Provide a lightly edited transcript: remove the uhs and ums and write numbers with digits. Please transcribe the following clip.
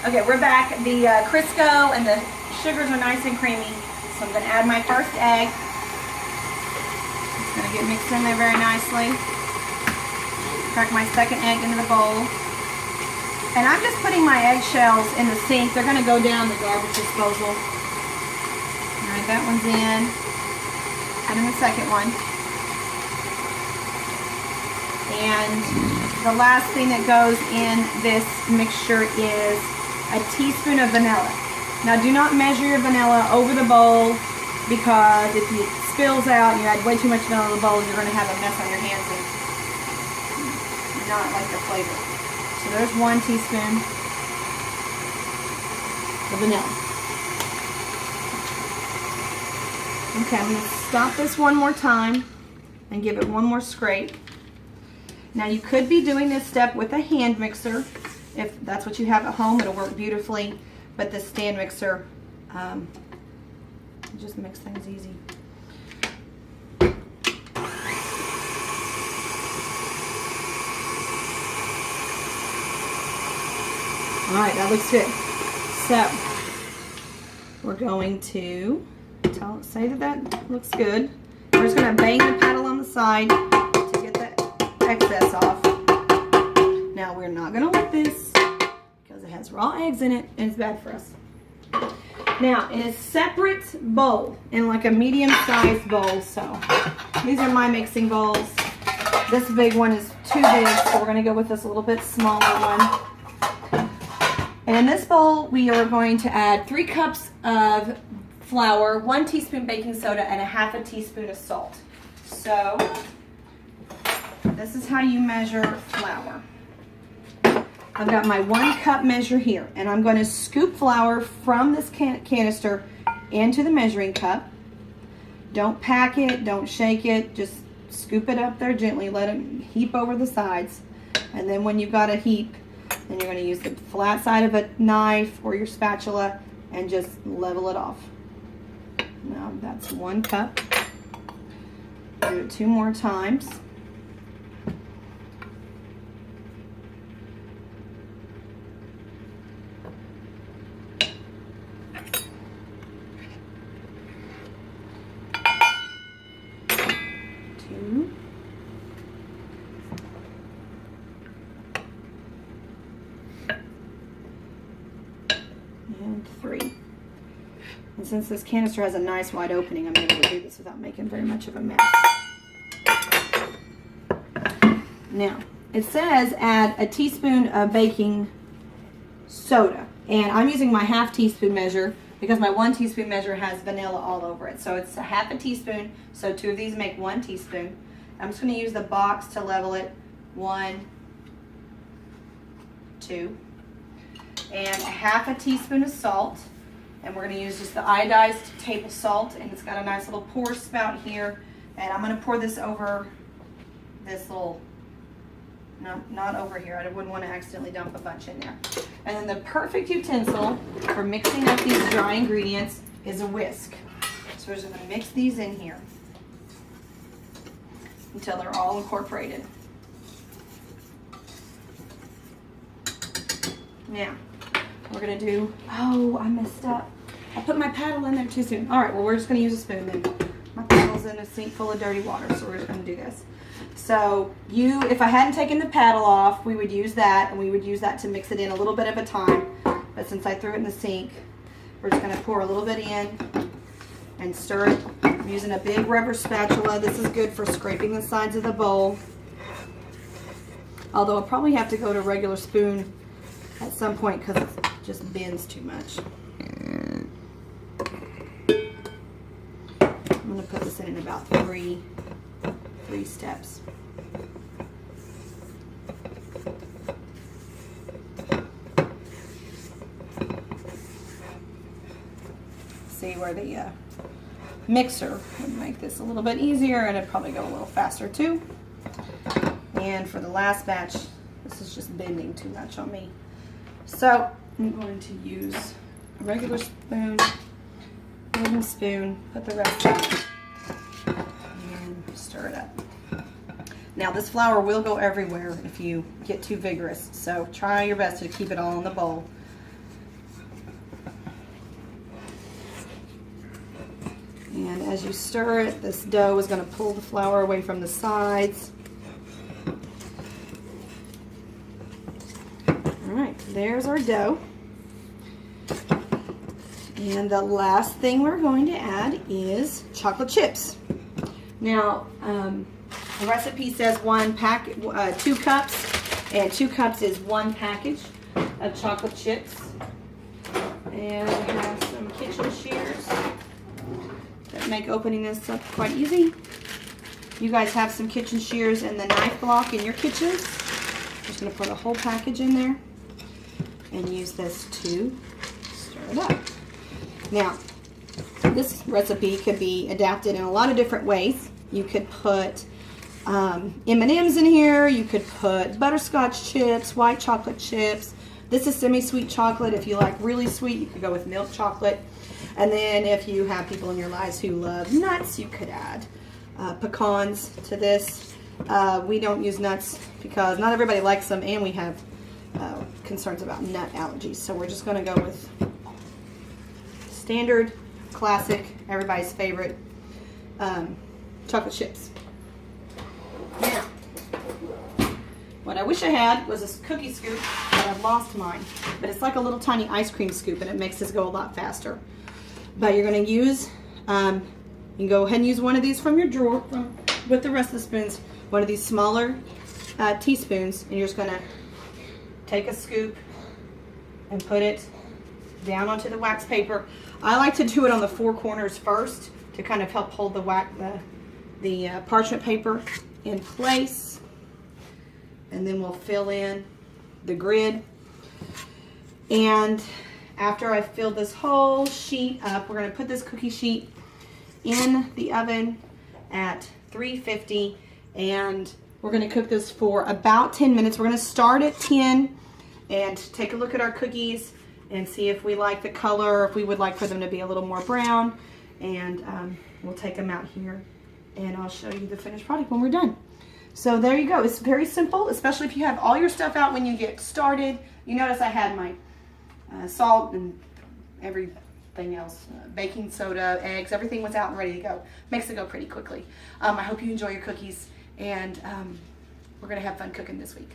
Okay, we're back. The Crisco and the sugars are nice and creamy. So I'm going to add my first egg. It's going to get mixed in there very nicely. Crack my second egg into the bowl. And I'm just putting my eggshells in the sink. They're going to go down the garbage disposal. Alright, that one's in. Add in the second one. And the last thing that goes in this mixture is a teaspoon of vanilla. Now do not measure your vanilla over the bowl, because if it spills out and you add way too much vanilla in the bowl, you're going to have a mess on your hands and not like the flavor. So there's 1 teaspoon of vanilla. Okay, I'm going to stop this one more time and give it one more scrape. Now you could be doing this step with a hand mixer. If that's what you have at home, it'll work beautifully. But this stand mixer just makes things easy. All right, that looks good. So we're going to say that looks good. We're just going to bang the paddle on the side to get the excess off. Now we're not going to let this, because it has raw eggs in it and it's bad for us. Now in a separate bowl, in like a medium-sized bowl, so these are my mixing bowls. This big one is too big, so we're going to go with this a little bit smaller one. And in this bowl, we are going to add 3 cups of flour, 1 teaspoon baking soda, and a ½ teaspoon of salt. So this is how you measure flour. I've got my 1 cup measure here, and I'm going to scoop flour from this canister into the measuring cup. Don't pack it, don't shake it, just scoop it up there gently, let it heap over the sides. And then when you've got a heap, then you're going to use the flat side of a knife or your spatula and just level it off. Now that's 1 cup. Do it 2 more times. And 3. And since this canister has a nice wide opening, I'm able to do this without making very much of a mess. Now, it says add a teaspoon of baking soda. And I'm using my ½ teaspoon measure because my 1 teaspoon measure has vanilla all over it. So it's a ½ teaspoon, so 2 of these make 1 teaspoon. I'm just going to use the box to level it. 1, 2. And a ½ teaspoon of salt. And we're going to use just the iodized table salt, and it's got a nice little pour spout here. And I'm going to pour this over this little, no, not over here. I wouldn't want to accidentally dump a bunch in there. And then the perfect utensil for mixing up these dry ingredients is a whisk. So we're just going to mix these in here until they're all incorporated. Now, we're going to do, oh, I messed up. I put my paddle in there too soon. All right, well, we're just going to use a spoon then. My paddle's in a sink full of dirty water, so we're just going to do this. So if I hadn't taken the paddle off, we would use that, and we would use that to mix it in a little bit at a time. But since I threw it in the sink, we're just going to pour a little bit in and stir it. I'm using a big rubber spatula. This is good for scraping the sides of the bowl. Although I'll probably have to go to a regular spoon at some point because it just bends too much. I'm going to put this in about three steps. See where the mixer would make this a little bit easier, and it'd probably go a little faster too. And for the last batch, this is just bending too much on me. So I'm going to use a regular spoon, wooden spoon, put the rest in, and stir it up. Now this flour will go everywhere if you get too vigorous, so try your best to keep it all in the bowl. And as you stir it, this dough is going to pull the flour away from the sides. All right, there's our dough. And the last thing we're going to add is chocolate chips. Now, the recipe says 2 cups, and 2 cups is 1 package of chocolate chips. And we have some kitchen shears that make opening this up quite easy. You guys have some kitchen shears and the knife block in your kitchens. I'm just going to put a whole package in there and use this to stir it up. Now, this recipe could be adapted in a lot of different ways. You could put M&Ms in here. You could put butterscotch chips, white chocolate chips. This is semi-sweet chocolate. If you like really sweet, you could go with milk chocolate. And then if you have people in your lives who love nuts, you could add pecans to this. We don't use nuts because not everybody likes them, and we have concerns about nut allergies. So we're just going to go with standard, classic, everybody's favorite chocolate chips. Now, what I wish I had was this cookie scoop, but I've lost mine. But it's like a little tiny ice cream scoop, and it makes this go a lot faster. But you're going to use, you can go ahead and use one of these from your drawer with the rest of the spoons, one of these smaller teaspoons, and you're just going to take a scoop and put it down onto the wax paper. I like to do it on the 4 corners first to kind of help hold the parchment paper in place. And then we'll fill in the grid. And after I fill this whole sheet up, we're going to put this cookie sheet in the oven at 350, and we're going to cook this for about 10 minutes. We're going to start at 10 and take a look at our cookies and see if we like the color, if we would like for them to be a little more brown. And we'll take them out here and I'll show you the finished product when we're done. So there you go. It's very simple, especially if you have all your stuff out when you get started. You notice I had my salt and everything else, baking soda, eggs, everything was out and ready to go. Makes it go pretty quickly. I hope you enjoy your cookies, and we're going to have fun cooking this week.